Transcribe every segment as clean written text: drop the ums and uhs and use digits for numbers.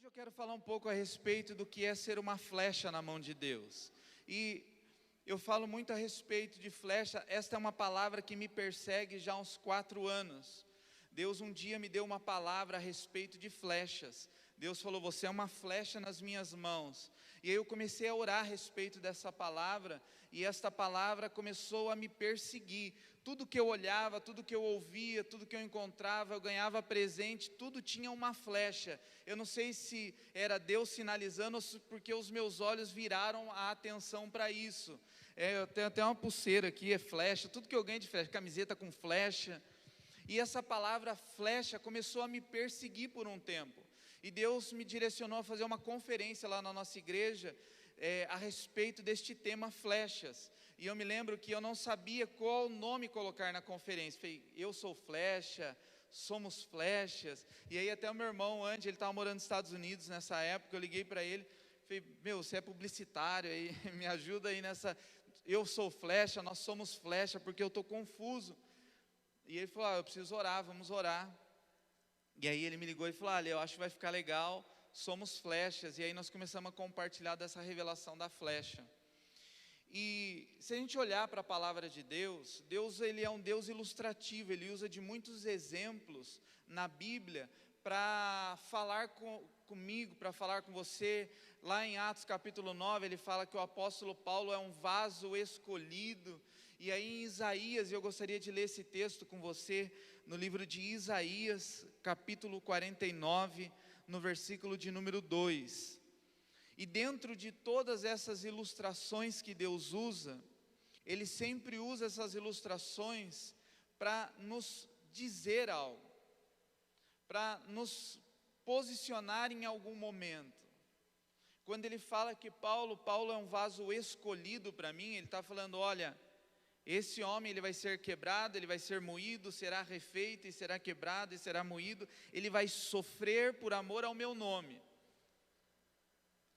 eu quero falar um pouco a respeito do que é ser uma flecha na mão de Deus. E eu falo muito a respeito de flecha. Esta é uma palavra que me persegue já há uns 4 anos. Deus um dia me deu uma palavra a respeito de flechas. Deus falou: você é uma flecha nas minhas mãos. E aí eu comecei a orar a respeito dessa palavra, e esta palavra começou a me perseguir. Tudo que eu olhava, tudo que eu ouvia, tudo que eu encontrava, eu ganhava presente, tudo tinha uma flecha. Eu não sei se era Deus sinalizando, ou se porque os meus olhos viraram a atenção para isso. Eu tenho até uma pulseira aqui, é flecha, tudo que eu ganho de flecha, camiseta com flecha. E essa palavra flecha começou a me perseguir por um tempo. E Deus me direcionou a fazer uma conferência lá na nossa igreja, a respeito deste tema flechas. E eu me lembro que eu não sabia qual nome colocar na conferência. Falei: eu sou flecha, somos flechas. E aí até o meu irmão, Andy, ele estava morando nos Estados Unidos nessa época, eu liguei para ele, falei: meu, você é publicitário aí, me ajuda aí nessa, eu sou flecha, nós somos flecha, porque eu estou confuso. E ele falou: eu preciso orar, vamos orar. E aí ele me ligou e falou: olha, eu acho que vai ficar legal, somos flechas. E aí nós começamos a compartilhar dessa revelação da flecha. E se a gente olhar para a palavra de Deus, Deus ele é um Deus ilustrativo, Ele usa de muitos exemplos na Bíblia para falar comigo, para falar com você. Lá em Atos capítulo 9, ele fala que o apóstolo Paulo é um vaso escolhido. E aí em Isaías, eu gostaria de ler esse texto com você, no livro de Isaías, capítulo 49, no versículo de número 2. E dentro de todas essas ilustrações que Deus usa, Ele sempre usa essas ilustrações para nos dizer algo, para nos posicionar em algum momento. Quando Ele fala que Paulo é um vaso escolhido para mim, Ele está falando: olha, esse homem ele vai ser quebrado, ele vai ser moído, será refeito e será quebrado e será moído. Ele vai sofrer por amor ao meu nome.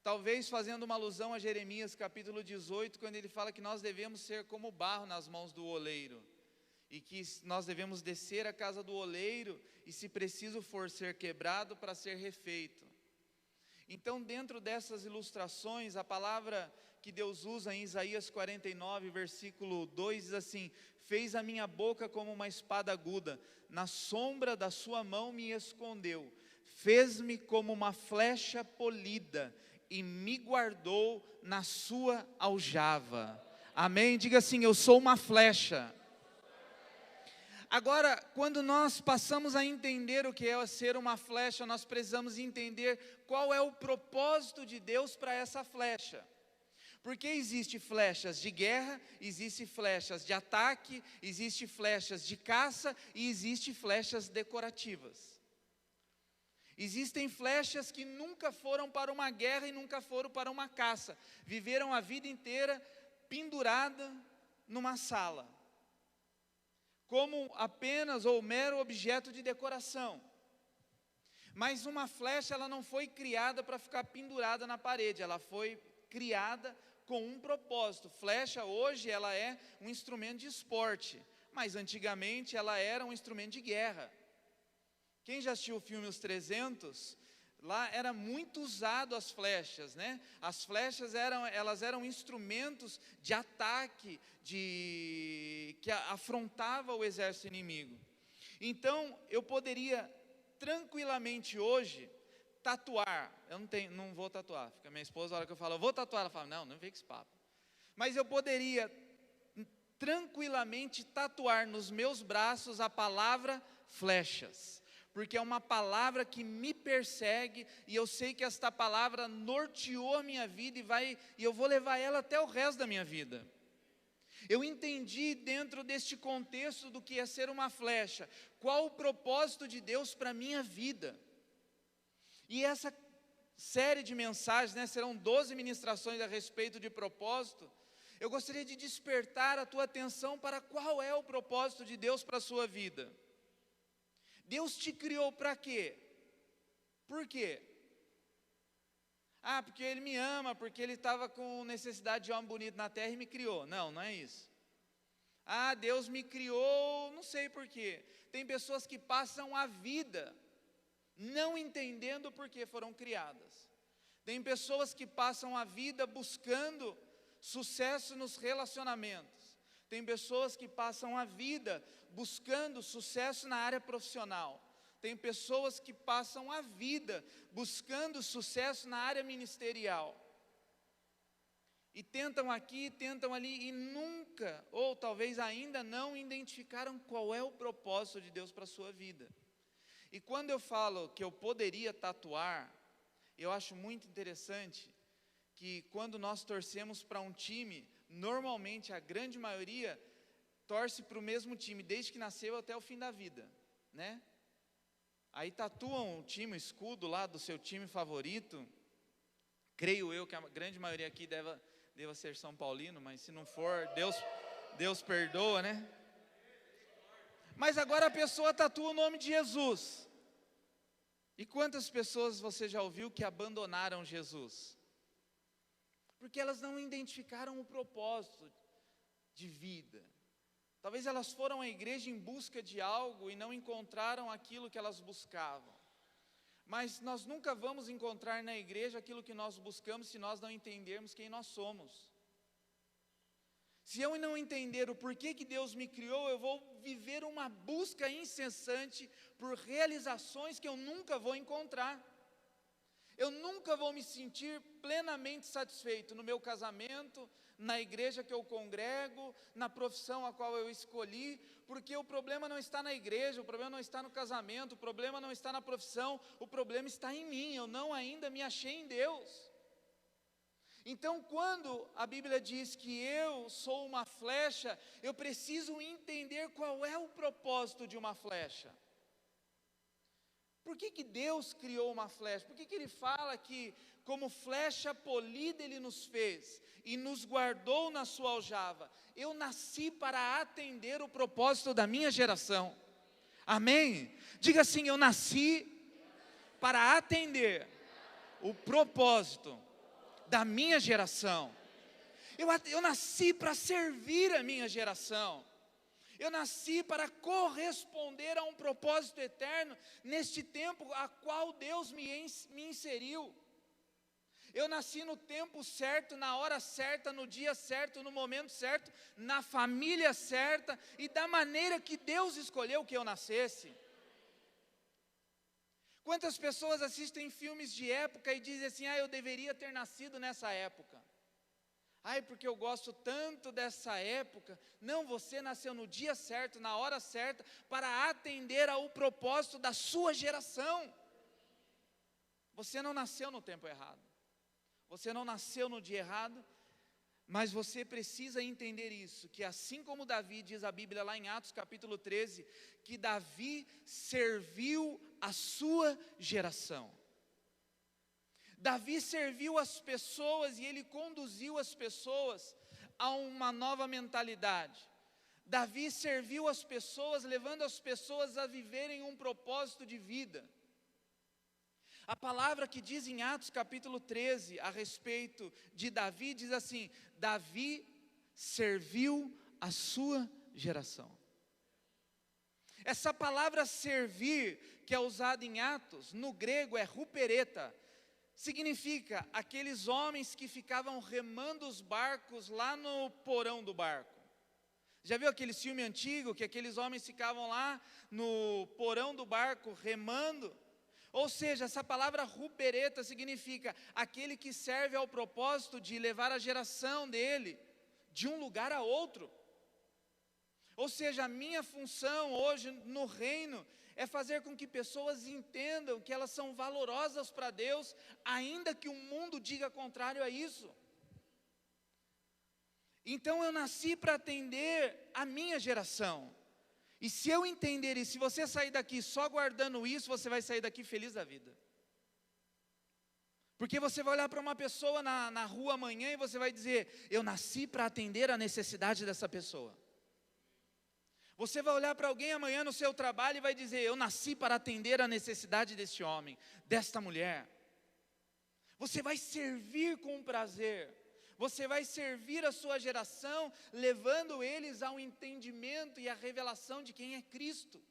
Talvez fazendo uma alusão a Jeremias capítulo 18, quando ele fala que nós devemos ser como barro nas mãos do oleiro. E que nós devemos descer à casa do oleiro e, se preciso for, ser quebrado para ser refeito. Então, dentro dessas ilustrações, a palavra que Deus usa em Isaías 49, versículo 2, diz assim: fez a minha boca como uma espada aguda, na sombra da sua mão me escondeu, fez-me como uma flecha polida, e me guardou na sua aljava. Amém? Diga assim: eu sou uma flecha. Agora, quando nós passamos a entender o que é ser uma flecha, nós precisamos entender qual é o propósito de Deus para essa flecha. Porque existe flechas de guerra, existe flechas de ataque, existe flechas de caça e existe flechas decorativas. Existem flechas que nunca foram para uma guerra e nunca foram para uma caça. Viveram a vida inteira pendurada numa sala, como apenas ou mero objeto de decoração. Mas uma flecha, ela não foi criada para ficar pendurada na parede, ela foi criada com um propósito. Flecha hoje ela é um instrumento de esporte, mas antigamente ela era um instrumento de guerra. Quem já assistiu o filme Os 300, lá era muito usado as flechas, né? As flechas elas eram instrumentos de ataque, que afrontava o exército inimigo. Então, eu poderia tranquilamente hoje tatuar. Eu não vou tatuar. Fica minha esposa, na hora que eu falo, eu vou tatuar, ela fala: não vem com esse papo. Mas eu poderia tranquilamente tatuar nos meus braços a palavra flechas, porque é uma palavra que me persegue, e eu sei que esta palavra norteou a minha vida e eu vou levar ela até o resto da minha vida. Eu entendi dentro deste contexto do que é ser uma flecha, qual o propósito de Deus para a minha vida. E essa série de mensagens, né, serão 12 ministrações a respeito de propósito. Eu gostaria de despertar a tua atenção para qual é o propósito de Deus para a sua vida. Deus te criou para quê? Por quê? Porque Ele me ama, porque Ele estava com necessidade de homem bonito na terra e me criou. Não é isso. Deus me criou, não sei por quê. Tem pessoas que passam a vida não entendendo por que foram criadas. Tem pessoas que passam a vida buscando sucesso nos relacionamentos. Tem pessoas que passam a vida buscando sucesso na área profissional. Tem pessoas que passam a vida buscando sucesso na área ministerial. E tentam aqui, tentam ali, e nunca, ou talvez ainda não, identificaram qual é o propósito de Deus para a sua vida. E quando eu falo que eu poderia tatuar, eu acho muito interessante que quando nós torcemos para um time, normalmente a grande maioria torce para o mesmo time, desde que nasceu até o fim da vida, né? Aí tatuam o time, o escudo lá do seu time favorito. Creio eu que a grande maioria aqui deva ser São Paulino, mas se não for, Deus perdoa, né? Mas agora a pessoa tatua o nome de Jesus. E quantas pessoas você já ouviu que abandonaram Jesus? Porque elas não identificaram o propósito de vida. Talvez elas foram à igreja em busca de algo e não encontraram aquilo que elas buscavam. Mas nós nunca vamos encontrar na igreja aquilo que nós buscamos se nós não entendermos quem nós somos. Se eu não entender o porquê que Deus me criou, eu vou viver uma busca incessante por realizações que eu nunca vou encontrar. Eu nunca vou me sentir plenamente satisfeito no meu casamento, na igreja que eu congrego, na profissão a qual eu escolhi, porque o problema não está na igreja, o problema não está no casamento, o problema não está na profissão, o problema está em mim, eu não ainda me achei em Deus. Então, quando a Bíblia diz que eu sou uma flecha, eu preciso entender qual é o propósito de uma flecha. Por que Deus criou uma flecha? Por que Ele fala que como flecha polida Ele nos fez e nos guardou na sua aljava? Eu nasci para atender o propósito da minha geração. Amém? Diga assim, eu nasci para atender o propósito da minha geração. Eu nasci para servir a minha geração. Eu nasci para corresponder a um propósito eterno neste tempo a qual Deus me inseriu. Eu nasci no tempo certo, na hora certa, no dia certo, no momento certo, na família certa e da maneira que Deus escolheu que eu nascesse. Quantas pessoas assistem filmes de época e dizem assim, eu deveria ter nascido nessa época. Porque eu gosto tanto dessa época. Não, você nasceu no dia certo, na hora certa, para atender ao propósito da sua geração. Você não nasceu no tempo errado. Você não nasceu no dia errado, mas você precisa entender isso, que assim como Davi, diz a Bíblia lá em Atos capítulo 13, que Davi serviu a sua geração. Davi serviu as pessoas e ele conduziu as pessoas a uma nova mentalidade. Davi serviu as pessoas, levando as pessoas a viverem um propósito de vida. A palavra que diz em Atos capítulo 13 a respeito de Davi, diz assim, Davi serviu a sua geração. Essa palavra servir, que é usada em Atos, no grego é hupereta, significa aqueles homens que ficavam remando os barcos lá no porão do barco. Já viu aquele filme antigo que aqueles homens ficavam lá no porão do barco remando? Ou seja, essa palavra rupereta significa aquele que serve ao propósito de levar a geração dele de um lugar a outro. Ou seja, a minha função hoje no reino é fazer com que pessoas entendam que elas são valorosas para Deus, ainda que o mundo diga contrário a isso. Então eu nasci para atender a minha geração. E se eu entender isso, se você sair daqui só guardando isso, você vai sair daqui feliz da vida. Porque você vai olhar para uma pessoa na rua amanhã e você vai dizer, eu nasci para atender a necessidade dessa pessoa. Você vai olhar para alguém amanhã no seu trabalho e vai dizer, eu nasci para atender a necessidade deste homem, desta mulher. Você vai servir com prazer. Você vai servir a sua geração, levando eles ao entendimento e à revelação de quem é Cristo.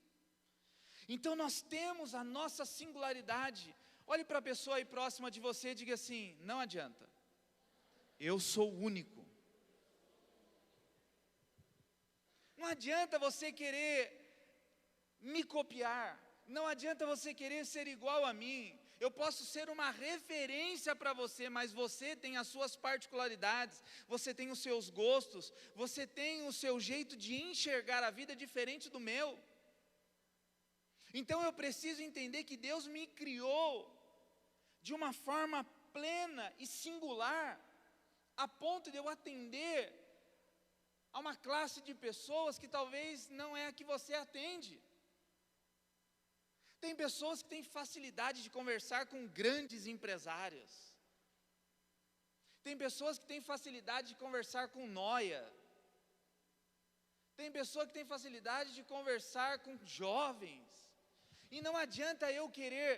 Então nós temos a nossa singularidade. Olhe para a pessoa aí próxima de você e diga assim: não adianta, eu sou único. Não adianta você querer me copiar, não adianta você querer ser igual a mim. Eu posso ser uma referência para você, mas você tem as suas particularidades, você tem os seus gostos, você tem o seu jeito de enxergar a vida diferente do meu. Então eu preciso entender que Deus me criou de uma forma plena e singular, a ponto de eu atender a uma classe de pessoas que talvez não é a que você atende. Tem pessoas que têm facilidade de conversar com grandes empresários. Tem pessoas que têm facilidade de conversar com nóia. Tem pessoa que tem facilidade de conversar com jovens. E não adianta eu querer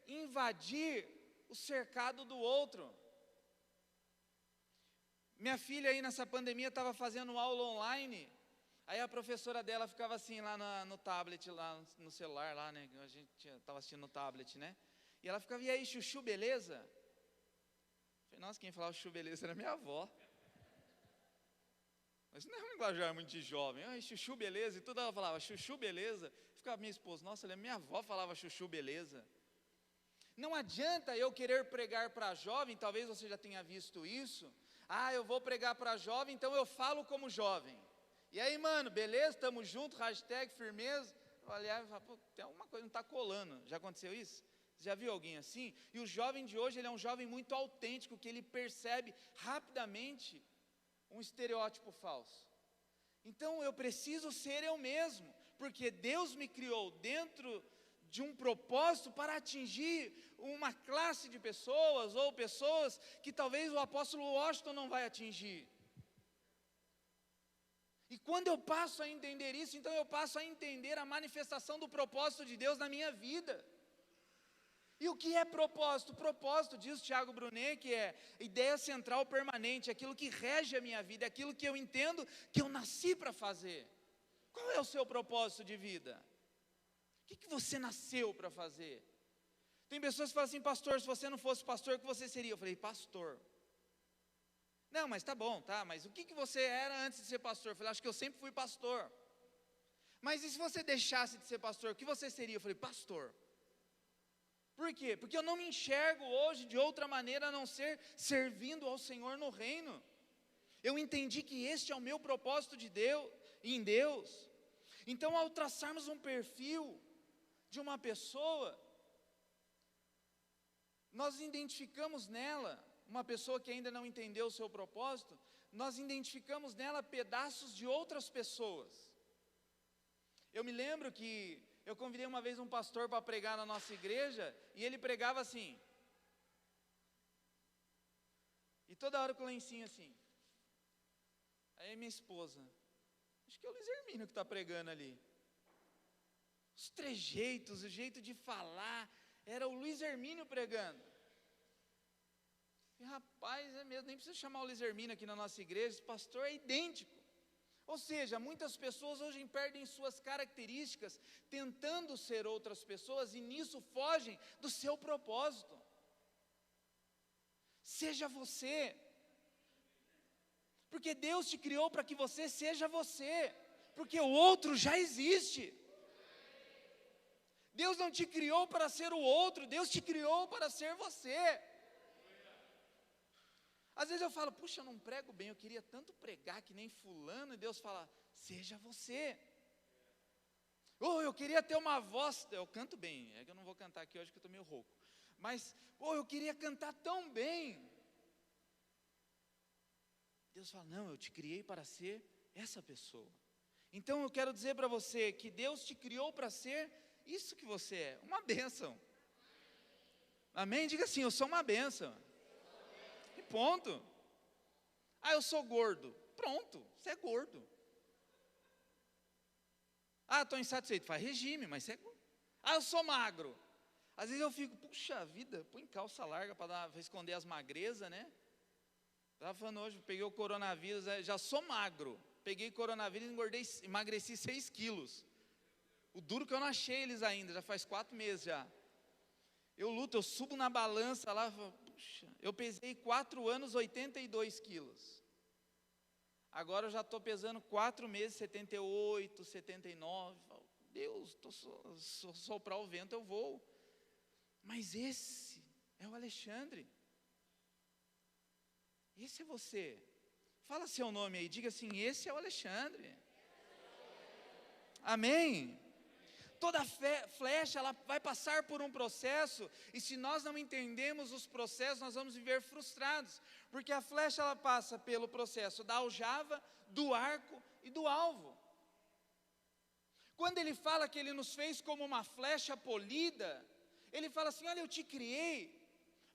invadir o cercado do outro. Minha filha aí nessa pandemia estava fazendo aula online. Aí a professora dela ficava assim lá no tablet, lá no celular, lá, né? A gente estava assistindo no tablet, né? E ela ficava: e aí, chuchu, beleza? Eu falei: nossa, quem falava chuchu, beleza era minha avó. Mas isso não é um linguajar muito de jovem. Ai, chuchu, beleza? E tudo ela falava chuchu, beleza. Ficava minha esposa: nossa, minha avó falava chuchu, beleza. Não adianta eu querer pregar para jovem, talvez você já tenha visto isso. Ah, eu vou pregar para jovem, então eu falo como jovem. E aí, mano, beleza? Estamos juntos, hashtag firmeza. Aliás, tem alguma coisa que não está colando. Já aconteceu isso? Você já viu alguém assim? E o jovem de hoje, ele é um jovem muito autêntico, que ele percebe rapidamente um estereótipo falso. Então eu preciso ser eu mesmo, porque Deus me criou dentro de um propósito para atingir uma classe de pessoas, ou pessoas que talvez o apóstolo Washington não vai atingir. E quando eu passo a entender isso, então eu passo a entender a manifestação do propósito de Deus na minha vida. E o que é propósito? Propósito, diz Tiago Brunet, que é ideia central permanente, aquilo que rege a minha vida, aquilo que eu entendo que eu nasci para fazer. Qual é o seu propósito de vida? O que você nasceu para fazer? Tem pessoas que falam assim: pastor, se você não fosse pastor, o que você seria? Eu falei: pastor. Não, mas tá bom, tá, mas o que você era antes de ser pastor? Eu falei: acho que eu sempre fui pastor. Mas e se você deixasse de ser pastor, o que você seria? Eu falei: pastor. Por quê? Porque eu não me enxergo hoje de outra maneira a não ser servindo ao Senhor no reino. Eu entendi que este é o meu propósito de Deus, em Deus. Então, ao traçarmos um perfil de uma pessoa, nós identificamos nela, uma pessoa que ainda não entendeu o seu propósito, nós identificamos nela pedaços de outras pessoas. Eu me lembro que eu convidei uma vez um pastor para pregar na nossa igreja, e ele pregava assim, e toda hora com o lencinho assim. Aí minha esposa: acho que é o Luiz Hermínio que está pregando ali. Os trejeitos, o jeito de falar, era o Luiz Hermínio pregando. E rapaz, é mesmo, nem precisa chamar o Luiz Hermínio aqui na nossa igreja, esse pastor é idêntico. Ou seja, muitas pessoas hoje perdem suas características, tentando ser outras pessoas, e nisso fogem do seu propósito. Seja você, porque Deus te criou para que você seja você, porque o outro já existe. Deus não te criou para ser o outro, Deus te criou para ser você. Às vezes eu falo: puxa, eu não prego bem, eu queria tanto pregar que nem fulano, e Deus fala: seja você. Ou eu queria ter uma voz, eu canto bem, é que eu não vou cantar aqui hoje que eu estou meio rouco, mas, eu queria cantar tão bem. Deus fala: não, eu te criei para ser essa pessoa. Então eu quero dizer para você que Deus te criou para ser isso que você é, uma bênção. Amém? Diga assim: eu sou uma bênção. E ponto. Ah, eu sou gordo. Pronto, você é gordo. Ah, estou insatisfeito. Faz regime, mas você é gordo. Ah, eu sou magro. Às vezes eu fico: puxa vida, põe calça larga para esconder as magrezas, né? Estava falando hoje, peguei o coronavírus, já sou magro. Peguei coronavírus e emagreci 6 quilos. O duro que eu não achei eles ainda, já faz 4 meses já. Eu luto, eu subo na balança lá, puxa, eu pesei 4 anos 82 quilos. Agora eu já estou pesando 4 meses 78, 79. Deus, soprar o vento eu vou. Mas esse é o Alexandre. Esse é você. Fala seu nome aí, diga assim, esse é o Alexandre. Amém? Toda flecha, ela vai passar por um processo, e se nós não entendemos os processos, nós vamos viver frustrados, porque a flecha, ela passa pelo processo da aljava, do arco e do alvo. Quando ele fala que ele nos fez como uma flecha polida, ele fala assim, olha, eu te criei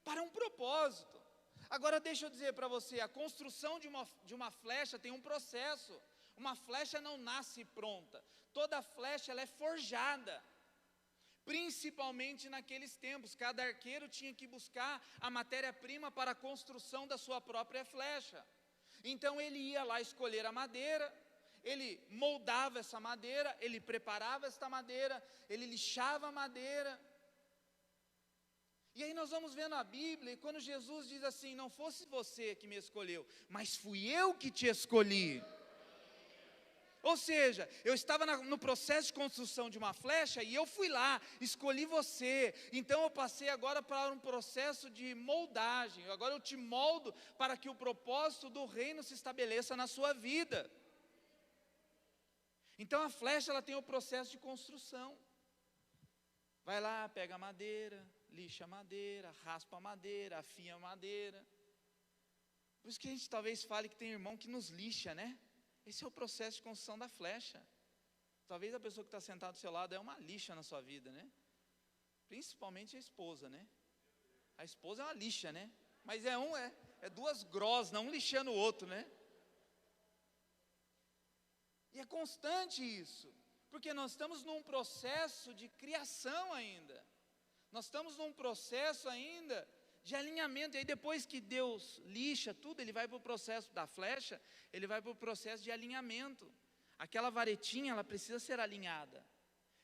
para um propósito. Agora deixa eu dizer para você, a construção de uma flecha tem um processo. Uma flecha não nasce pronta, toda flecha ela é forjada, principalmente naqueles tempos, cada arqueiro tinha que buscar a matéria-prima para a construção da sua própria flecha, então ele ia lá escolher a madeira, ele moldava essa madeira, ele preparava esta madeira, ele lixava a madeira, e aí nós vamos vendo a Bíblia, e quando Jesus diz assim, não fosse você que me escolheu, mas fui eu que te escolhi. Ou seja, eu estava no processo de construção de uma flecha e eu fui lá, escolhi você. Então eu passei agora para um processo de moldagem. Agora eu te moldo para que o propósito do reino se estabeleça na sua vida. Então a flecha ela tem o processo de construção. Vai lá, pega a madeira, lixa a madeira, raspa a madeira, afia a madeira. Por isso que a gente talvez fale que tem irmão que nos lixa, né? Esse é o processo de construção da flecha. Talvez a pessoa que está sentada do seu lado é uma lixa na sua vida, né? Principalmente a esposa, né? A esposa é uma lixa, né? Mas é duas grosas, um lixando o outro, né? E é constante isso, porque nós estamos num processo de criação ainda. Nós estamos num processo ainda de alinhamento, e aí depois que Deus lixa tudo, ele vai para o processo da flecha, ele vai para o processo de alinhamento. Aquela varetinha, ela precisa ser alinhada,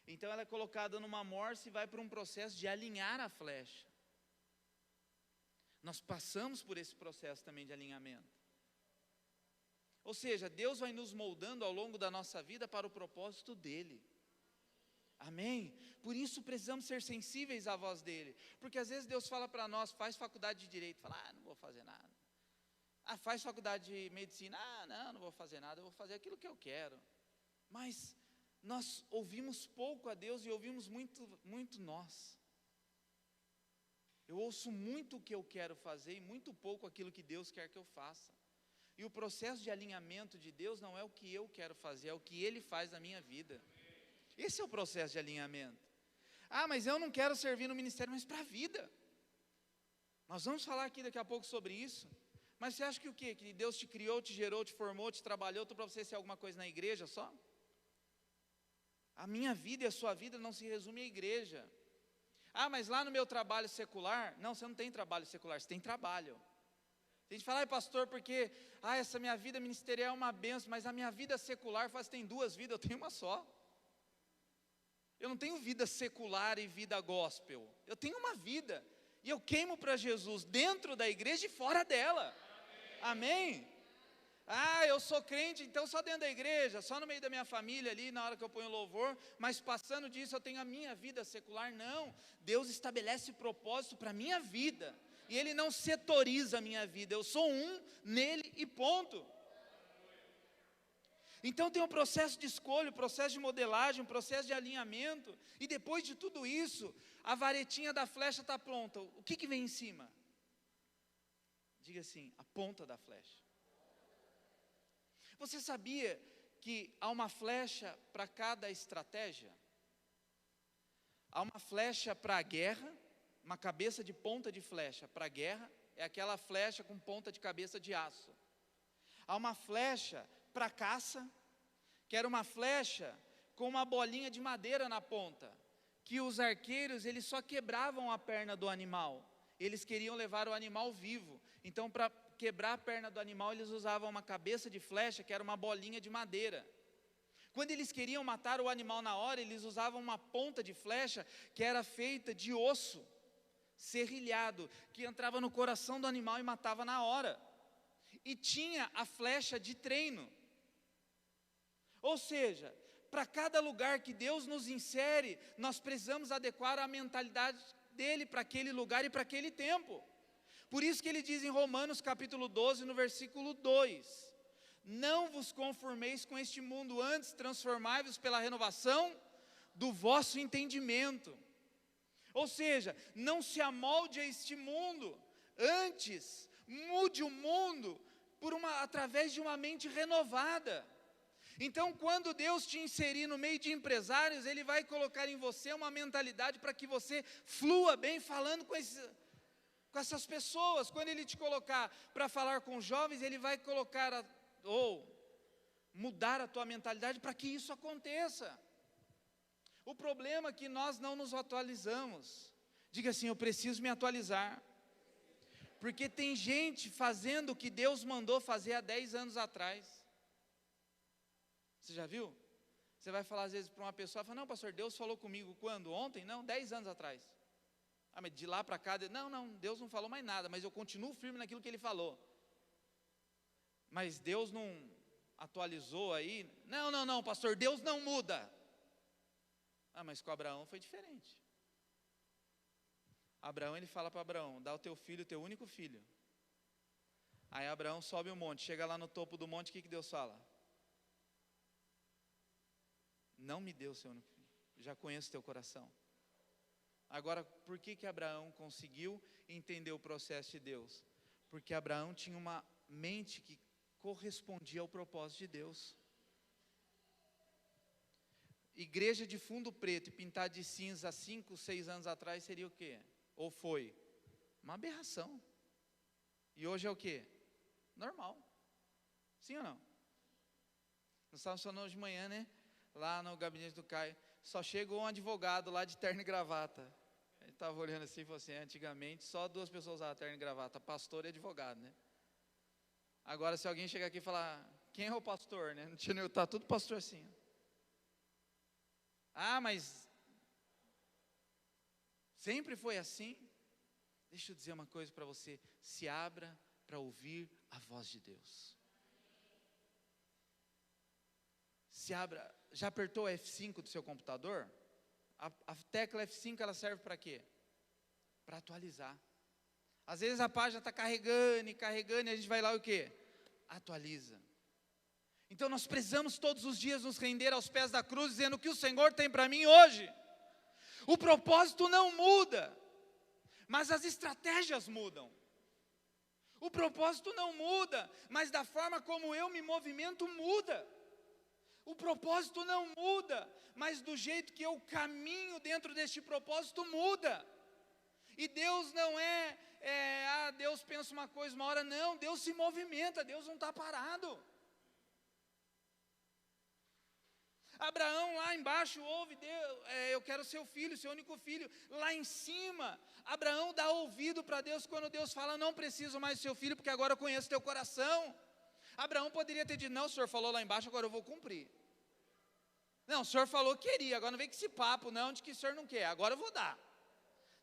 então ela é colocada numa morsa e vai para um processo de alinhar a flecha. Nós passamos por esse processo também de alinhamento, ou seja, Deus vai nos moldando ao longo da nossa vida para o propósito dEle. Amém? Por isso precisamos ser sensíveis à voz dEle, porque às vezes Deus fala para nós, faz faculdade de Direito, fala, não vou fazer nada. Faz faculdade de Medicina, não vou fazer nada, eu vou fazer aquilo que eu quero. Mas nós ouvimos pouco a Deus e ouvimos muito nós. Eu ouço muito o que eu quero fazer e muito pouco aquilo que Deus quer que eu faça. E o processo de alinhamento de Deus não é o que eu quero fazer, é o que Ele faz na minha vida. Esse é o processo de alinhamento. Mas eu não quero servir no ministério, mas para a vida. Nós vamos falar aqui daqui a pouco sobre isso. Mas você acha que o quê? Que Deus te criou, te gerou, te formou, te trabalhou, para você ser alguma coisa na igreja só? A minha vida e a sua vida não se resume à igreja. Mas lá no meu trabalho secular, não, você não tem trabalho secular, você tem trabalho. A gente fala, pastor, porque essa minha vida ministerial é uma benção, mas a minha vida secular tem 2 vidas, eu tenho uma só. Eu não tenho vida secular e vida gospel, eu tenho uma vida, e eu queimo para Jesus, dentro da igreja e fora dela, amém? Eu sou crente, então só dentro da igreja, só no meio da minha família ali, na hora que eu ponho louvor, mas passando disso eu tenho a minha vida secular, não, Deus estabelece propósito para a minha vida, e Ele não setoriza a minha vida, eu sou um nele e ponto. Então tem um processo de escolha, um processo de modelagem, um processo de alinhamento, e depois de tudo isso, a varetinha da flecha está pronta. O que vem em cima? Diga assim, a ponta da flecha. Você sabia que há uma flecha para cada estratégia? Há uma flecha para a guerra, uma cabeça de ponta de flecha para a guerra, é aquela flecha com ponta de cabeça de aço. Há uma flecha para caça, que era uma flecha com uma bolinha de madeira na ponta, que os arqueiros eles só quebravam a perna do animal, eles queriam levar o animal vivo, então para quebrar a perna do animal eles usavam uma cabeça de flecha que era uma bolinha de madeira. Quando eles queriam matar o animal na hora, eles usavam uma ponta de flecha que era feita de osso serrilhado, que entrava no coração do animal e matava na hora. E tinha a flecha de treino. Ou seja, para cada lugar que Deus nos insere, nós precisamos adequar a mentalidade dele para aquele lugar e para aquele tempo. Por isso que ele diz em Romanos capítulo 12, no versículo 2: não vos conformeis com este mundo, antes transformai-vos pela renovação do vosso entendimento. Ou seja, não se amolde a este mundo, antes mude o mundo através de uma mente renovada. Então, quando Deus te inserir no meio de empresários, Ele vai colocar em você uma mentalidade para que você flua bem falando com essas pessoas. Quando Ele te colocar para falar com jovens, Ele vai colocar ou mudar a tua mentalidade para que isso aconteça. O problema é que nós não nos atualizamos. Diga assim: eu preciso me atualizar. Porque tem gente fazendo o que Deus mandou fazer há 10 anos atrás. Você já viu? Você vai falar às vezes para uma pessoa, fala: não, pastor, Deus falou comigo quando? Ontem? Não, 10 anos atrás. Ah, mas de lá para cá, não, Deus não falou mais nada, mas eu continuo firme naquilo que Ele falou. Mas Deus não atualizou aí? Não, pastor, Deus não muda. Ah, mas com Abraão foi diferente. Abraão, ele fala para Abraão: dá o teu filho, o teu único filho. Aí Abraão sobe o monte, chega lá no topo do monte, o que Deus fala? Não me dê o seu único filho, já conheço o teu coração. Agora, por que Abraão conseguiu entender o processo de Deus? Porque Abraão tinha uma mente que correspondia ao propósito de Deus. Igreja de fundo preto e pintar de cinza 5, 6 anos atrás seria o quê? Ou foi? Uma aberração. E hoje é o quê? Normal. Sim ou não? Nós estávamos falando hoje de manhã, né? Lá no gabinete do Caio, só chegou um advogado lá de terno e gravata. Ele estava olhando assim e falou assim: antigamente só 2 pessoas usavam terno e gravata, pastor e advogado, né? Agora se alguém chegar aqui e falar: quem é o pastor, né? Não tinha, está tudo pastor assim. Ah, mas sempre foi assim? Deixa eu dizer uma coisa para você: se abra para ouvir a voz de Deus. Se abra. Já apertou o F5 do seu computador? A tecla F5 ela serve para quê? Para atualizar. Às vezes a página está carregando e a gente vai lá e o quê? Atualiza. Então nós precisamos todos os dias nos render aos pés da cruz, dizendo: o que o Senhor tem para mim hoje? O propósito não muda, mas as estratégias mudam. O propósito não muda, mas da forma como eu me movimento muda. O propósito não muda, mas do jeito que eu caminho dentro deste propósito muda. E Deus não Deus pensa uma coisa uma hora, não, Deus se movimenta, Deus não está parado. Abraão lá embaixo ouve: Deus, eu quero seu filho, seu único filho. Lá em cima, Abraão dá ouvido para Deus quando Deus fala: não preciso mais do seu filho, porque agora eu conheço teu coração. Abraão poderia ter dito: não, o senhor falou lá embaixo, agora eu vou cumprir. Não, o senhor falou que queria, agora não vem com esse papo não, de que o senhor não quer, agora eu vou dar.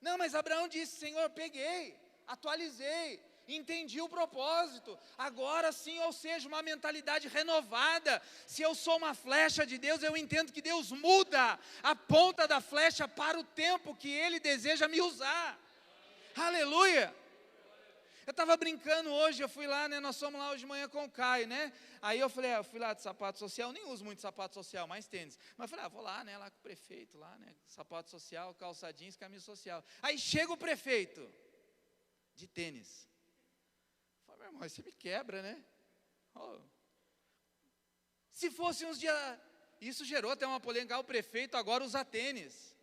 Não, mas Abraão disse: Senhor, peguei, atualizei, entendi o propósito, agora sim, ou seja, uma mentalidade renovada. Se eu sou uma flecha de Deus, eu entendo que Deus muda a ponta da flecha para o tempo que Ele deseja me usar. Aleluia! Eu estava brincando hoje, eu fui lá, né? Nós fomos lá hoje de manhã com o Caio, né? Aí eu falei: eu fui lá de sapato social, nem uso muito sapato social, mais tênis. Mas eu falei: vou lá, né? Lá com o prefeito, lá, né? Sapato social, calça jeans, camisa social. Aí chega o prefeito, de tênis. Eu falei: meu irmão, você me quebra, né? Oh. Se fosse uns dias, isso gerou até uma polêmica: o prefeito agora usa tênis.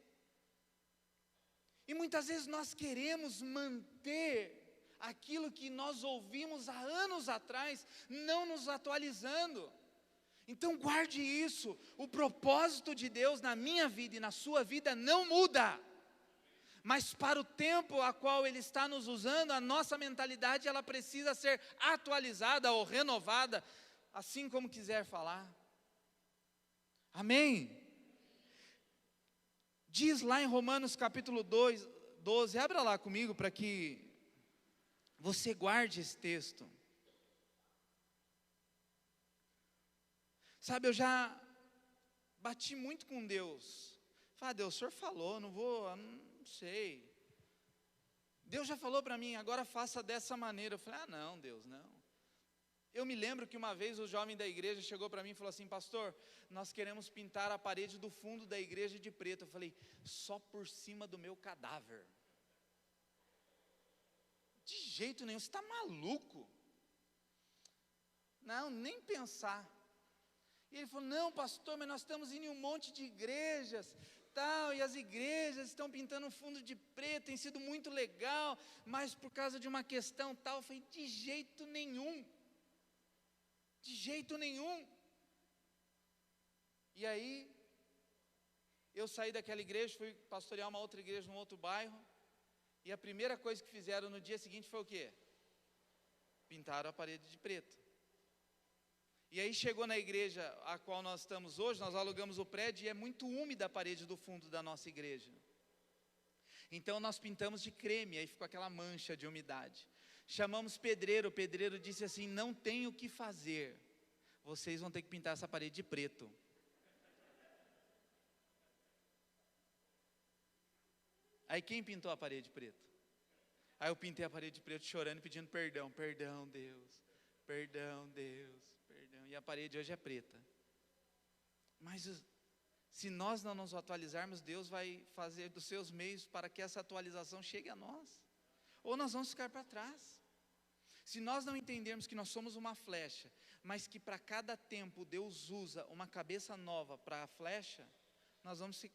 E muitas vezes nós queremos manter aquilo que nós ouvimos há anos atrás, não nos atualizando. Então guarde isso: o propósito de Deus na minha vida e na sua vida não muda, mas para o tempo a qual Ele está nos usando, a nossa mentalidade ela precisa ser atualizada ou renovada, assim como quiser falar. Amém? Diz lá em Romanos capítulo 12, abra lá comigo para que você guarde esse texto. Sabe, eu já bati muito com Deus. Falei, Deus, o Senhor falou, não sei. Deus já falou para mim, agora faça dessa maneira. Eu falei, não, Deus, não. Eu me lembro que uma vez o jovem da igreja chegou para mim e falou assim, pastor, nós queremos pintar a parede do fundo da igreja de preto. Eu falei, só por cima do meu cadáver. De jeito nenhum, você está maluco? Não, nem pensar. E ele falou, não pastor, mas nós estamos indo em um monte de igrejas, tal, e as igrejas estão pintando um fundo de preto, tem sido muito legal, mas por causa de uma questão tal. Eu falei, de jeito nenhum. De jeito nenhum. E aí, eu saí daquela igreja, fui pastorear uma outra igreja num outro bairro, e a primeira coisa que fizeram no dia seguinte foi o quê? Pintaram a parede de preto. E aí chegou na igreja a qual nós estamos hoje, nós alugamos o prédio, e é muito úmida a parede do fundo da nossa igreja. Então nós pintamos de creme, aí ficou aquela mancha de umidade. Chamamos pedreiro, o pedreiro disse assim, não tem o que fazer, vocês vão ter que pintar essa parede de preto. Aí quem pintou a parede de preto? Aí eu pintei a parede de preto chorando e pedindo perdão, perdão Deus, perdão Deus, perdão. E a parede hoje é preta. Mas se nós não nos atualizarmos, Deus vai fazer dos seus meios para que essa atualização chegue a nós. Ou nós vamos ficar para trás. Se nós não entendermos que nós somos uma flecha, mas que para cada tempo Deus usa uma cabeça nova para a flecha, nós vamos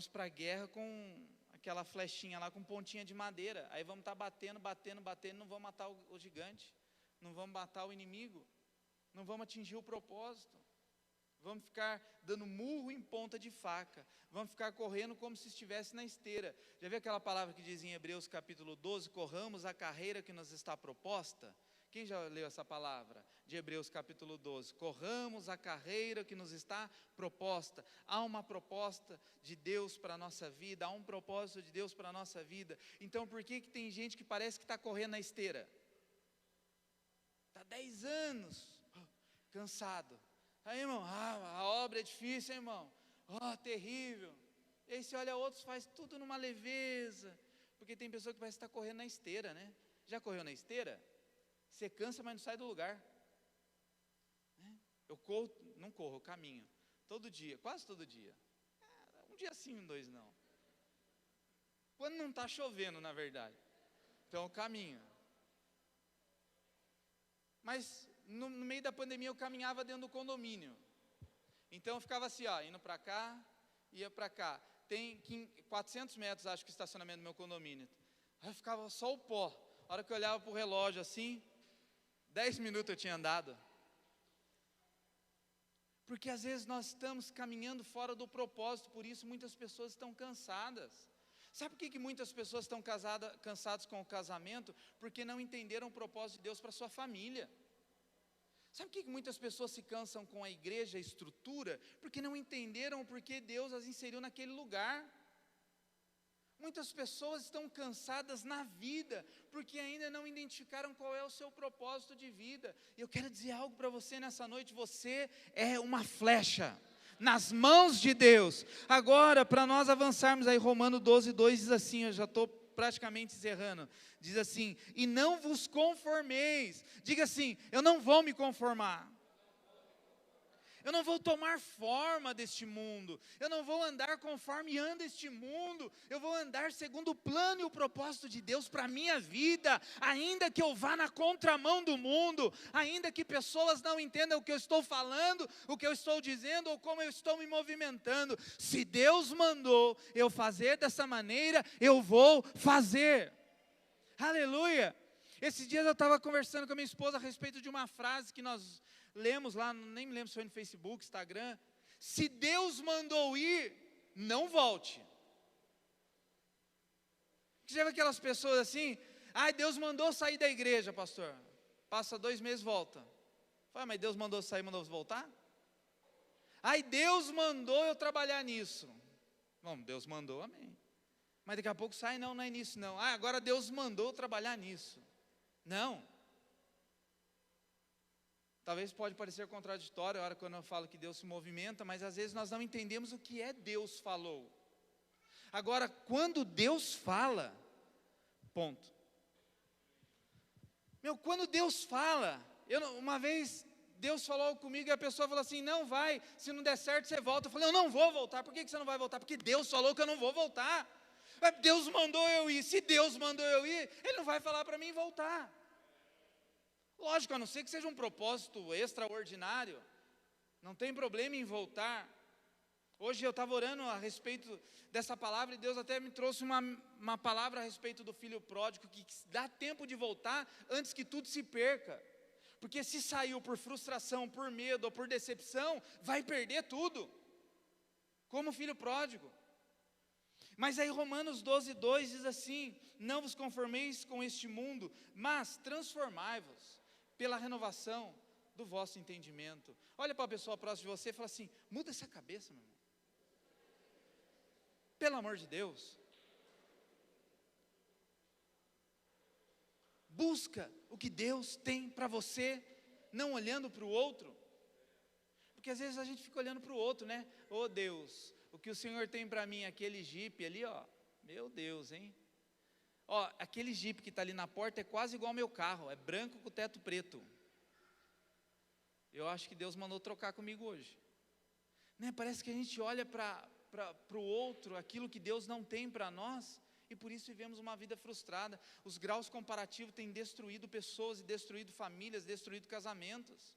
para a guerra com aquela flechinha lá com pontinha de madeira, aí vamos estar batendo, não vamos matar o gigante, não vamos matar o inimigo, não vamos atingir o propósito, vamos ficar dando murro em ponta de faca, vamos ficar correndo como se estivesse na esteira. Já viu aquela palavra que diz em Hebreus capítulo 12, corramos a carreira que nos está proposta? Quem já leu essa palavra? De Hebreus capítulo 12, corramos a carreira que nos está proposta. Há uma proposta de Deus para a nossa vida, há um propósito de Deus para a nossa vida. Então por que tem gente que parece que está correndo na esteira? Está 10 anos, cansado. Aí irmão, a obra é difícil, hein, irmão, terrível. E aí você olha outros, faz tudo numa leveza, porque tem pessoa que parece estar correndo na esteira, né? Já correu na esteira? Você cansa, mas não sai do lugar. Eu caminho, todo dia, quase todo dia. Um dia sim, 2 não. Quando não está chovendo, na verdade. Então eu caminho. Mas no meio da pandemia eu caminhava dentro do condomínio. Então eu ficava assim, indo para cá, ia para cá. Tem 400 metros, acho que, o estacionamento do meu condomínio. Aí eu ficava só o pó. A hora que eu olhava para o relógio assim, 10 minutos eu tinha andado. Porque às vezes nós estamos caminhando fora do propósito, por isso muitas pessoas estão cansadas. Sabe por que muitas pessoas estão cansadas com o casamento? Porque não entenderam o propósito de Deus para a sua família. Sabe por que muitas pessoas se cansam com a igreja, a estrutura? Porque não entenderam o porquê Deus as inseriu naquele lugar. Muitas pessoas estão cansadas na vida, porque ainda não identificaram qual é o seu propósito de vida. E eu quero dizer algo para você nessa noite, você é uma flecha nas mãos de Deus. Agora, para nós avançarmos aí, Romanos 12:2 diz assim, eu já estou praticamente encerrando, diz assim, e não vos conformeis, diga assim, eu não vou me conformar, eu não vou tomar forma deste mundo, eu não vou andar conforme anda este mundo, eu vou andar segundo o plano e o propósito de Deus para a minha vida, ainda que eu vá na contramão do mundo, ainda que pessoas não entendam o que eu estou falando, o que eu estou dizendo, ou como eu estou me movimentando, se Deus mandou eu fazer dessa maneira, eu vou fazer, aleluia. Esses dias eu estava conversando com a minha esposa a respeito de uma frase que nós lemos lá, nem me lembro se foi no Facebook, Instagram, se Deus mandou ir, não volte. Você já viu aquelas pessoas assim, Deus mandou sair da igreja, pastor, passa 2 meses, volta. Mas Deus mandou sair, mandou voltar? Ai, Deus mandou eu trabalhar nisso. Bom, Deus mandou, amém. Mas daqui a pouco sai, não é nisso não. Ah, agora Deus mandou eu trabalhar nisso. Não. Talvez pode parecer contraditório a hora quando eu falo que Deus se movimenta, mas às vezes nós não entendemos o que é Deus falou. Agora, quando Deus fala, ponto. Quando Deus fala, uma vez Deus falou comigo e a pessoa falou assim, não vai, se não der certo você volta. Eu falei, eu não vou voltar. Por que você não vai voltar? Porque Deus falou que eu não vou voltar. Deus mandou eu ir, se Deus mandou eu ir, Ele não vai falar para mim voltar. Lógico, a não ser que seja um propósito extraordinário, não tem problema em voltar. Hoje eu estava orando a respeito dessa palavra e Deus até me trouxe uma palavra a respeito do filho pródigo, que dá tempo de voltar antes que tudo se perca. Porque se saiu por frustração, por medo ou por decepção, vai perder tudo, como o filho pródigo. Mas aí Romanos 12:2 diz assim, não vos conformeis com este mundo, mas transformai-vos pela renovação do vosso entendimento. Olha para a pessoa próxima de você e fala assim, muda essa cabeça, meu irmão. Pelo amor de Deus. Busca o que Deus tem para você, não olhando para o outro. Porque às vezes a gente fica olhando para o outro, né? Oh Deus, o que o Senhor tem para mim, aquele jipe ali, ó. Meu Deus, hein? Ó, aquele jipe que está ali na porta é quase igual ao meu carro, é branco com teto preto. Eu acho que Deus mandou trocar comigo hoje. Né? Parece que a gente olha para o outro, aquilo que Deus não tem para nós, e por isso vivemos uma vida frustrada. Os graus comparativos têm destruído pessoas, e destruído famílias, destruído casamentos.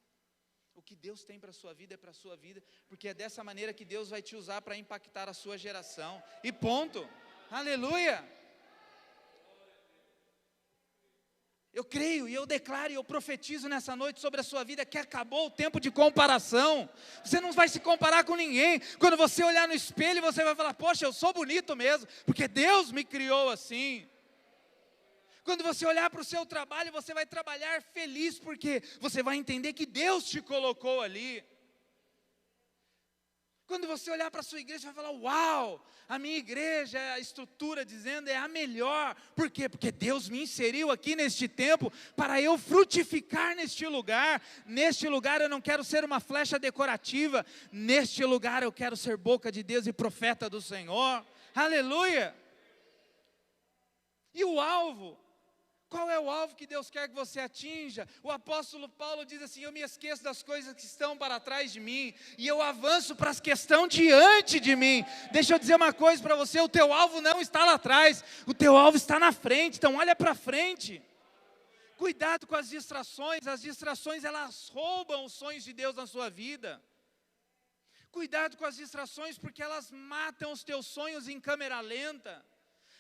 O que Deus tem para a sua vida é para a sua vida, porque é dessa maneira que Deus vai te usar para impactar a sua geração, e ponto. Aleluia. Eu creio e eu declaro e eu profetizo nessa noite sobre a sua vida que acabou o tempo de comparação. Você não vai se comparar com ninguém. Quando você olhar no espelho, você vai falar, poxa, eu sou bonito mesmo, porque Deus me criou assim. Quando você olhar para o seu trabalho, você vai trabalhar feliz, porque você vai entender que Deus te colocou ali. Quando você olhar para a sua igreja, você vai falar, uau, a minha igreja, a estrutura dizendo é a melhor. Por quê? Porque Deus me inseriu aqui neste tempo para eu frutificar neste lugar. Neste lugar eu não quero ser uma flecha decorativa. Neste lugar eu quero ser boca de Deus e profeta do Senhor. Aleluia! E o alvo? Qual é o alvo que Deus quer que você atinja? O apóstolo Paulo diz assim, eu me esqueço das coisas que estão para trás de mim, e eu avanço para as que estão diante de mim. Deixa eu dizer uma coisa para você, o teu alvo não está lá atrás, o teu alvo está na frente, então olha para frente. Cuidado com as distrações elas roubam os sonhos de Deus na sua vida. Cuidado com as distrações, porque elas matam os teus sonhos em câmera lenta.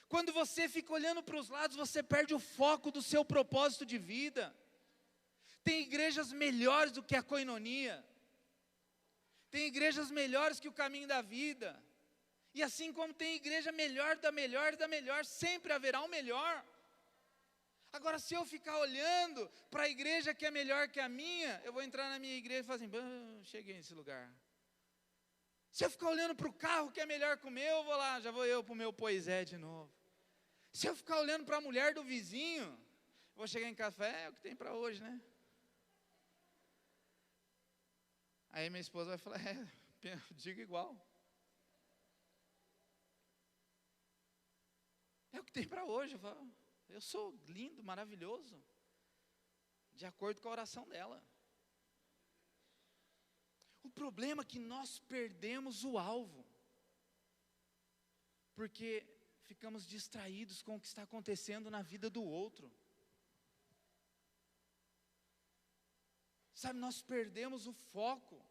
Quando você fica olhando para os lados, você perde o foco do seu propósito de vida. Tem igrejas melhores do que a Koinonia. Tem igrejas melhores que o caminho da vida. E assim como tem igreja melhor da melhor da melhor, sempre haverá um melhor. Agora, se eu ficar olhando para a igreja que é melhor que a minha, eu vou entrar na minha igreja e falar assim, cheguei nesse lugar. Se eu ficar olhando para o carro que é melhor que o meu, já vou eu para o meu Poisé de novo. Se eu ficar olhando para a mulher do vizinho, vou chegar em casa e falar, é o que tem para hoje, né? Aí minha esposa vai falar, diga igual. É o que tem para hoje. Eu falo, eu sou lindo, maravilhoso, de acordo com a oração dela. O problema é que nós perdemos o alvo, porque ficamos distraídos com o que está acontecendo na vida do outro. Sabe, nós perdemos o foco,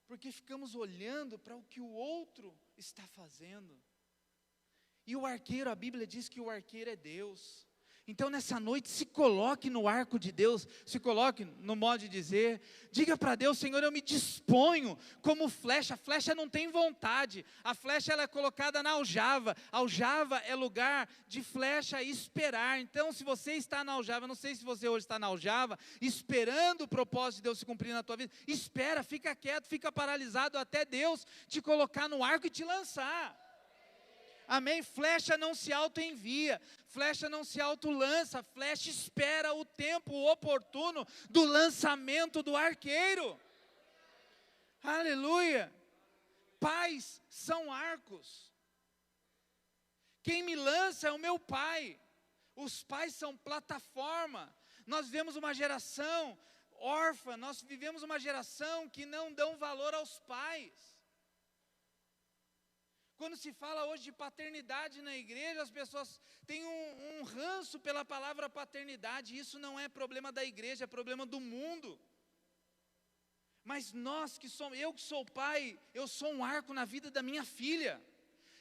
porque ficamos olhando para o que o outro está fazendo. E o arqueiro, a Bíblia diz que o arqueiro é Deus. Então nessa noite se coloque no arco de Deus, se coloque no modo de dizer, diga para Deus: Senhor, eu me disponho como flecha. A flecha não tem vontade, a flecha ela é colocada na aljava. A aljava é lugar de flecha e esperar. Então se você está na aljava, eu não sei se você hoje está na aljava, esperando o propósito de Deus se cumprir na tua vida, espera, fica quieto, fica paralisado até Deus te colocar no arco e te lançar. Amém? Flecha não se auto-envia, flecha não se auto-lança, flecha espera o tempo oportuno do lançamento do arqueiro. Aleluia! Pais são arcos. Quem me lança é o meu pai. Os pais são plataforma. Nós vivemos uma geração órfã, nós vivemos uma geração que não dão valor aos pais. Quando se fala hoje de paternidade na igreja, as pessoas têm um ranço pela palavra paternidade. Isso não é problema da igreja, é problema do mundo. Mas nós que somos, eu que sou pai, eu sou um arco na vida da minha filha.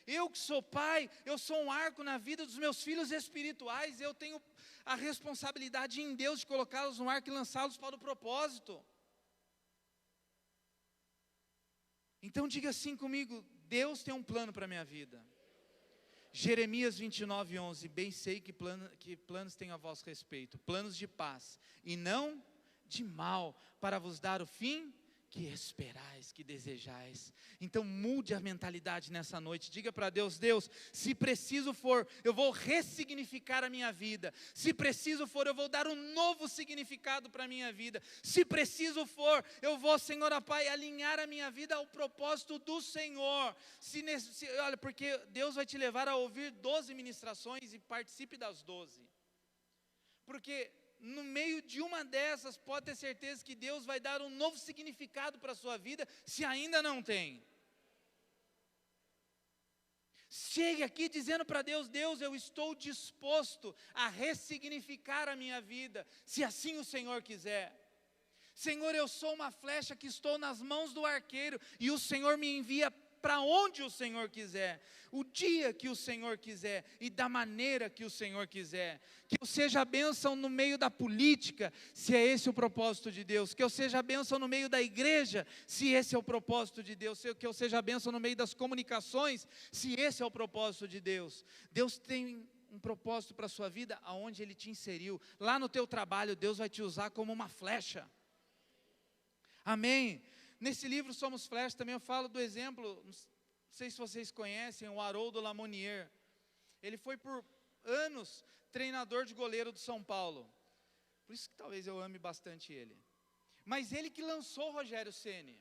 Eu que sou pai, eu sou um arco na vida dos meus filhos espirituais. Eu tenho a responsabilidade em Deus de colocá-los no arco e lançá-los para o propósito. Então diga assim comigo: Deus tem um plano para a minha vida. Jeremias 29:11, bem sei que planos tenho a vosso respeito, planos de paz e não de mal, para vos dar o fim que esperais, que desejais. Então mude a mentalidade nessa noite, diga para Deus: Deus, se preciso for, eu vou ressignificar a minha vida. Se preciso for, eu vou dar um novo significado para a minha vida. Se preciso for, eu vou, Senhor, ó Pai, alinhar a minha vida ao propósito do Senhor. Olha, porque Deus vai te levar a ouvir 12 ministrações e participe das 12. Porque no meio de uma dessas, pode ter certeza que Deus vai dar um novo significado para a sua vida, se ainda não tem. Chegue aqui dizendo para Deus: Deus, eu estou disposto a ressignificar a minha vida, se assim o Senhor quiser. Senhor, eu sou uma flecha que estou nas mãos do arqueiro, e o Senhor me envia para onde o Senhor quiser, o dia que o Senhor quiser e da maneira que o Senhor quiser. Que eu seja a bênção no meio da política, se é esse o propósito de Deus. Que eu seja a bênção no meio da igreja, se esse é o propósito de Deus. Que eu seja a bênção no meio das comunicações, se esse é o propósito de Deus. Deus tem um propósito para a sua vida, aonde Ele te inseriu. Lá no teu trabalho, Deus vai te usar como uma flecha. Amém? Nesse livro Somos Flecha também eu falo do exemplo, não sei se vocês conhecem, o Haroldo Lamonier. Ele foi por anos treinador de goleiro do São Paulo. Por isso que talvez eu ame bastante ele. Mas ele que lançou o Rogério Ceni.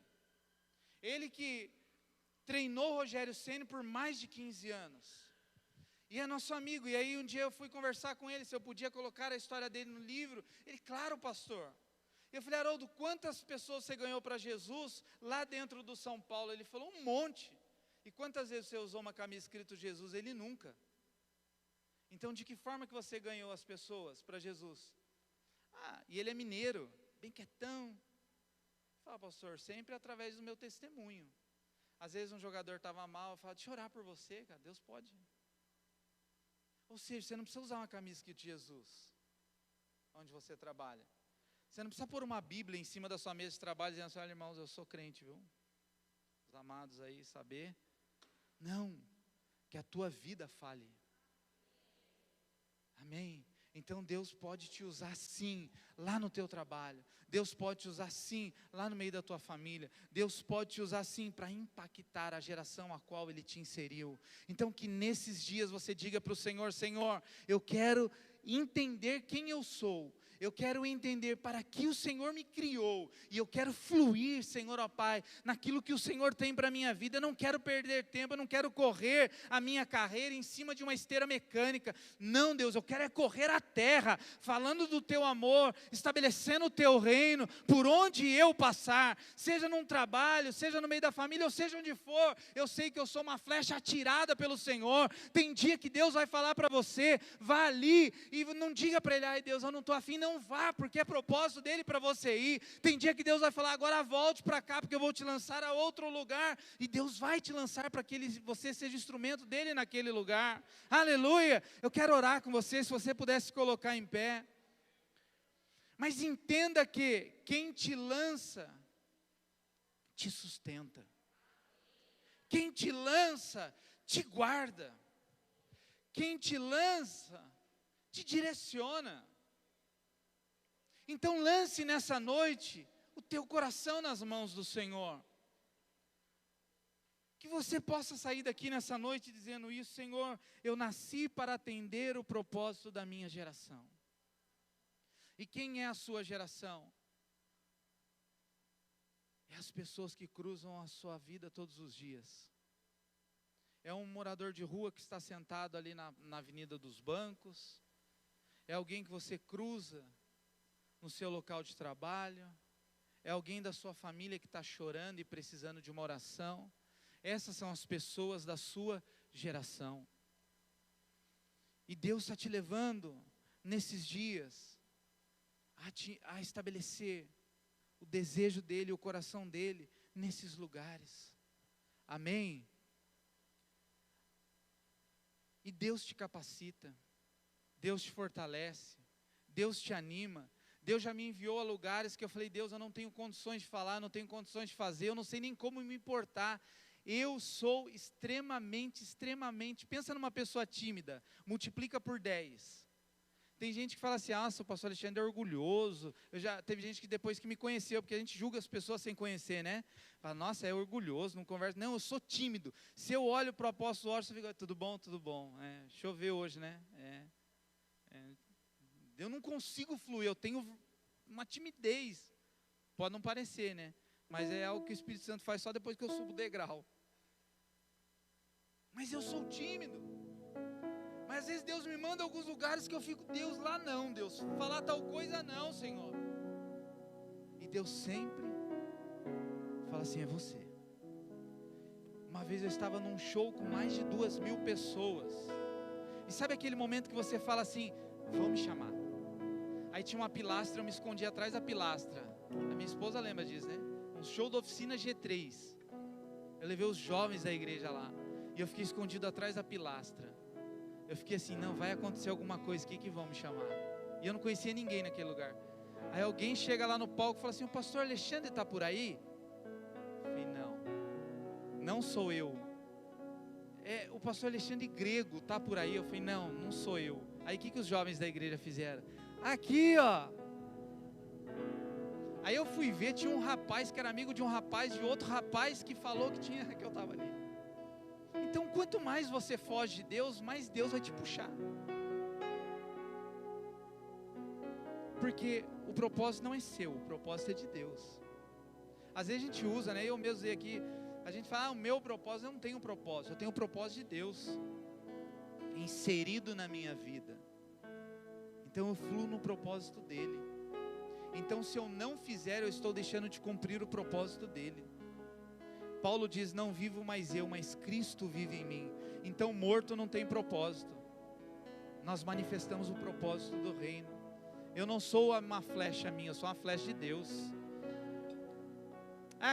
Ele que treinou o Rogério Ceni por mais de 15 anos. E é nosso amigo. E aí um dia eu fui conversar com ele, se eu podia colocar a história dele no livro. Ele: claro, pastor. Eu falei: Haroldo, quantas pessoas você ganhou para Jesus lá dentro do São Paulo? Ele falou: um monte. E quantas vezes você usou uma camisa escrito Jesus? Ele: nunca. Então de que forma que você ganhou as pessoas para Jesus? E ele é mineiro, bem quietão. Fala: pastor, sempre através do meu testemunho. Às vezes um jogador estava mal, eu falo: deixa eu orar por você, cara, Deus pode. Ou seja, você não precisa usar uma camisa escrito Jesus, onde você trabalha. Você não precisa pôr uma Bíblia em cima da sua mesa de trabalho, dizendo assim: olha, irmãos, eu sou crente, viu? Os amados aí, saber. Não, que a tua vida fale. Amém? Então Deus pode te usar sim, lá no teu trabalho. Deus pode te usar sim, lá no meio da tua família. Deus pode te usar sim, para impactar a geração a qual Ele te inseriu. Então que nesses dias você diga para o Senhor: Senhor, eu quero entender quem eu sou. Eu quero entender para que o Senhor me criou, e eu quero fluir, Senhor, ó Pai, naquilo que o Senhor tem para a minha vida. Eu não quero perder tempo, eu não quero correr a minha carreira em cima de uma esteira mecânica. Não, Deus, eu quero correr a terra, falando do Teu amor, estabelecendo o Teu reino, por onde eu passar, seja num trabalho, seja no meio da família, ou seja onde for. Eu sei que eu sou uma flecha atirada pelo Senhor. Tem dia que Deus vai falar para você: vá ali, e não diga para Ele: ai Deus, eu não estou afim. Não, não vá, porque é propósito dele para você ir. Tem dia que Deus vai falar, agora volte para cá, porque eu vou te lançar a outro lugar. E Deus vai te lançar para que você seja instrumento dele naquele lugar. Aleluia! Eu quero orar com você, se você pudesse se colocar em pé. Mas entenda que quem te lança, te sustenta. Quem te lança, te guarda. Quem te lança, te direciona. Então lance nessa noite o teu coração nas mãos do Senhor. Que você possa sair daqui nessa noite dizendo isso: Senhor, eu nasci para atender o propósito da minha geração. E quem é a sua geração? É as pessoas que cruzam a sua vida todos os dias. É um morador de rua que está sentado ali na Avenida dos Bancos. É alguém que você cruza no seu local de trabalho. É alguém da sua família que está chorando e precisando de uma oração. Essas são as pessoas da sua geração. E Deus está te levando nesses dias a estabelecer o desejo dele, o coração dele, nesses lugares. Amém? E Deus te capacita, Deus te fortalece, Deus te anima. Deus já me enviou a lugares que eu falei, Deus, eu não tenho condições de falar, não tenho condições de fazer, eu não sei nem como me importar. Eu sou extremamente, pensa numa pessoa tímida, multiplica por 10. Tem gente que fala assim, o pastor Alexandre é orgulhoso. Teve gente que depois que me conheceu, porque a gente julga as pessoas sem conhecer, né? Fala, nossa, é orgulhoso, não conversa. Não, eu sou tímido. Se eu olho para o apóstolo Orson, eu fico, tudo bom, tudo bom. Choveu hoje, né? Eu não consigo fluir, eu tenho uma timidez. Pode não parecer, né? Mas é algo que o Espírito Santo faz só depois que eu subo o degrau. Mas eu sou tímido. Mas às vezes Deus me manda a alguns lugares que eu fico, Deus, lá não, Deus, falar tal coisa não, Senhor. E Deus sempre fala assim, é você. Uma vez eu estava num show com mais de 2.000 pessoas. E sabe aquele momento que você fala assim, vão me chamar. Aí tinha uma pilastra, eu me escondi atrás da pilastra. A minha esposa lembra disso, né? Um show da oficina G3. Eu levei os jovens da igreja lá. E eu fiquei escondido atrás da pilastra. Eu fiquei assim, não, vai acontecer alguma coisa aqui que vão me chamar. E eu não conhecia ninguém naquele lugar. Aí alguém chega lá no palco e fala assim, o pastor Alexandre está por aí? Eu falei, não sou eu. O pastor Alexandre Grego está por aí? Eu falei, não sou eu. Aí o que os jovens da igreja fizeram? Aqui, ó. Aí eu fui ver, tinha um rapaz que era amigo de um rapaz, de outro rapaz que falou que eu estava ali. Então, quanto mais você foge de Deus, mais Deus vai te puxar. Porque o propósito não é seu, o propósito é de Deus. Às vezes a gente usa, né? Eu mesmo usei aqui, a gente fala, o meu propósito, eu não tenho propósito, eu tenho o propósito de Deus inserido na minha vida. Então eu fluo no propósito dele. Então se eu não fizer, eu estou deixando de cumprir o propósito dele. Paulo diz, não vivo mais eu, mas Cristo vive em mim. Então morto não tem propósito. Nós manifestamos o propósito do reino. Eu não sou uma flecha minha, eu sou uma flecha de Deus.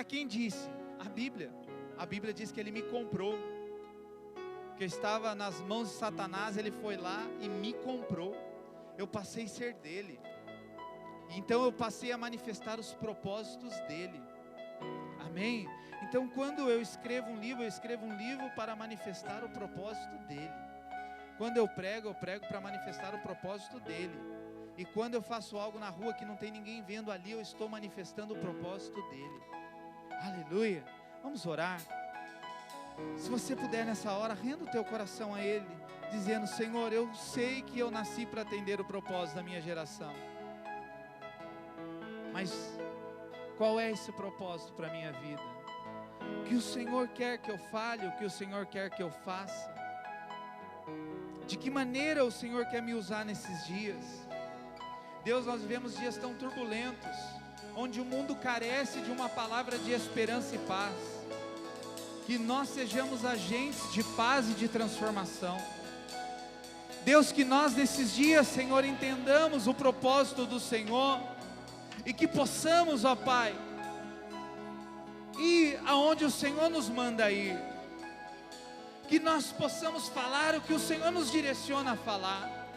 Quem disse? A Bíblia. A Bíblia diz que ele me comprou. Que eu estava nas mãos de Satanás, ele foi lá e me comprou. Eu passei a ser dele. Então eu passei a manifestar os propósitos dele. Amém? Então quando eu escrevo um livro para manifestar o propósito dele. Quando eu prego para manifestar o propósito dele. E quando eu faço algo na rua que não tem ninguém vendo ali, eu estou manifestando o propósito dele. Aleluia. Vamos orar. Se você puder nessa hora, renda o teu coração a ele, dizendo, Senhor, eu sei que eu nasci para atender o propósito da minha geração. Mas qual é esse propósito para a minha vida? O que o Senhor quer que eu fale, o que o Senhor quer que eu faça? De que maneira o Senhor quer me usar nesses dias? Deus, nós vivemos dias tão turbulentos, onde o mundo carece de uma palavra de esperança e paz. Que nós sejamos agentes de paz e de transformação. Deus, que nós nesses dias, Senhor, entendamos o propósito do Senhor, e que possamos, ó Pai, ir aonde o Senhor nos manda ir, que nós possamos falar o que o Senhor nos direciona a falar,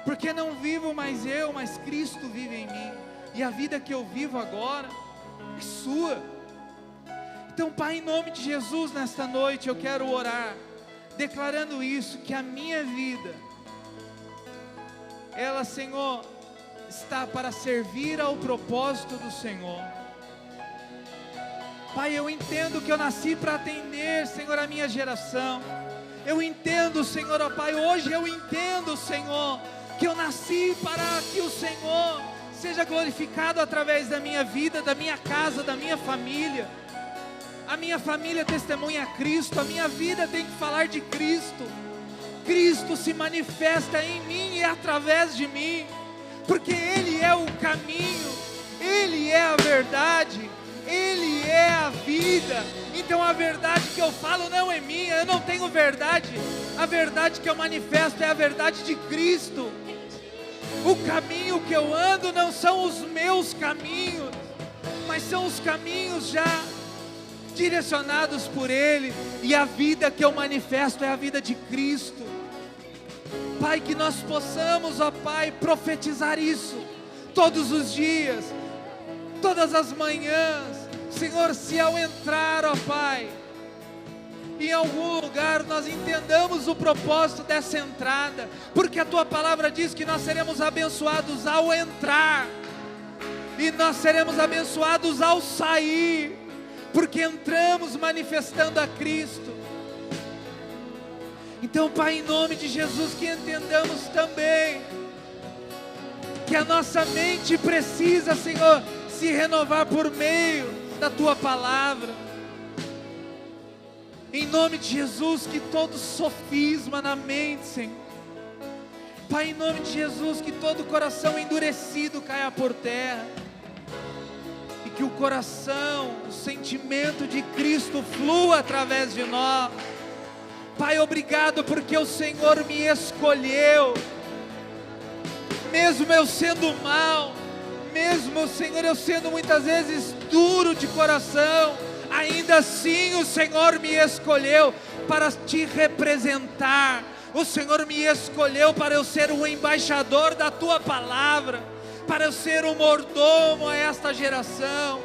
porque não vivo mais eu, mas Cristo vive em mim, e a vida que eu vivo agora é sua. Então, Pai, em nome de Jesus, nesta noite eu quero orar, declarando isso, que a minha vida, ela, Senhor, está para servir ao propósito do Senhor. Pai, eu entendo que eu nasci para atender, Senhor, a minha geração. Eu entendo, Senhor, ó Pai, hoje eu entendo, Senhor, que eu nasci para que o Senhor seja glorificado através da minha vida, da minha casa, da minha família. A minha família testemunha Cristo, a minha vida tem que falar de Cristo. Cristo se manifesta em mim e através de mim, porque Ele é o caminho, Ele é a verdade, Ele é a vida. Então a verdade que eu falo não é minha, eu não tenho verdade. A verdade que eu manifesto é a verdade de Cristo. O caminho que eu ando não são os meus caminhos, mas são os caminhos já direcionados por Ele, e a vida que eu manifesto é a vida de Cristo. Pai, que nós possamos, ó Pai, profetizar isso todos os dias, todas as manhãs. Senhor, se ao entrar, ó Pai, em algum lugar nós entendamos o propósito dessa entrada, porque a Tua palavra diz que nós seremos abençoados ao entrar, e nós seremos abençoados ao sair, porque entramos manifestando a Cristo. Então, Pai, em nome de Jesus, que entendamos também que a nossa mente precisa, Senhor, se renovar por meio da Tua palavra. Em nome de Jesus, que todo sofisma na mente, Senhor, Pai, em nome de Jesus, que todo coração endurecido caia por terra, e que o coração, o sentimento de Cristo flua através de nós. Pai, obrigado porque o Senhor me escolheu, mesmo eu sendo mal, mesmo, Senhor, eu sendo muitas vezes duro de coração, ainda assim o Senhor me escolheu para Te representar. O Senhor me escolheu para eu ser o embaixador da Tua palavra, para eu ser um mordomo a esta geração.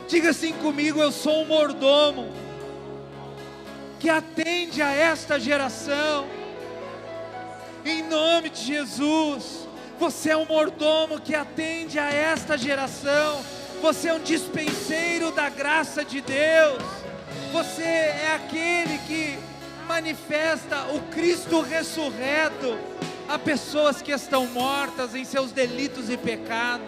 Diga assim comigo: eu sou um mordomo que atende a esta geração. Em nome de Jesus, você é um mordomo que atende a esta geração. Você é um dispenseiro da graça de Deus. Você é aquele que manifesta o Cristo ressurreto a pessoas que estão mortas em seus delitos e pecados.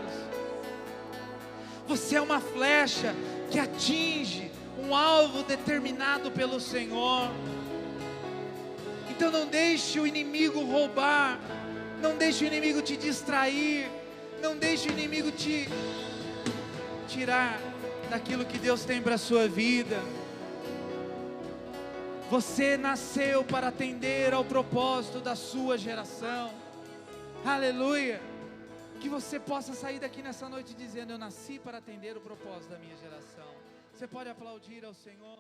Você é uma flecha que atinge um alvo determinado pelo Senhor. Então não deixe o inimigo roubar, não deixe o inimigo te distrair, não deixe o inimigo te tirar daquilo que Deus tem para a sua vida. Você nasceu para atender ao propósito da sua geração. Aleluia. Que você possa sair daqui nessa noite dizendo: eu nasci para atender o propósito da minha geração. Você pode aplaudir ao Senhor.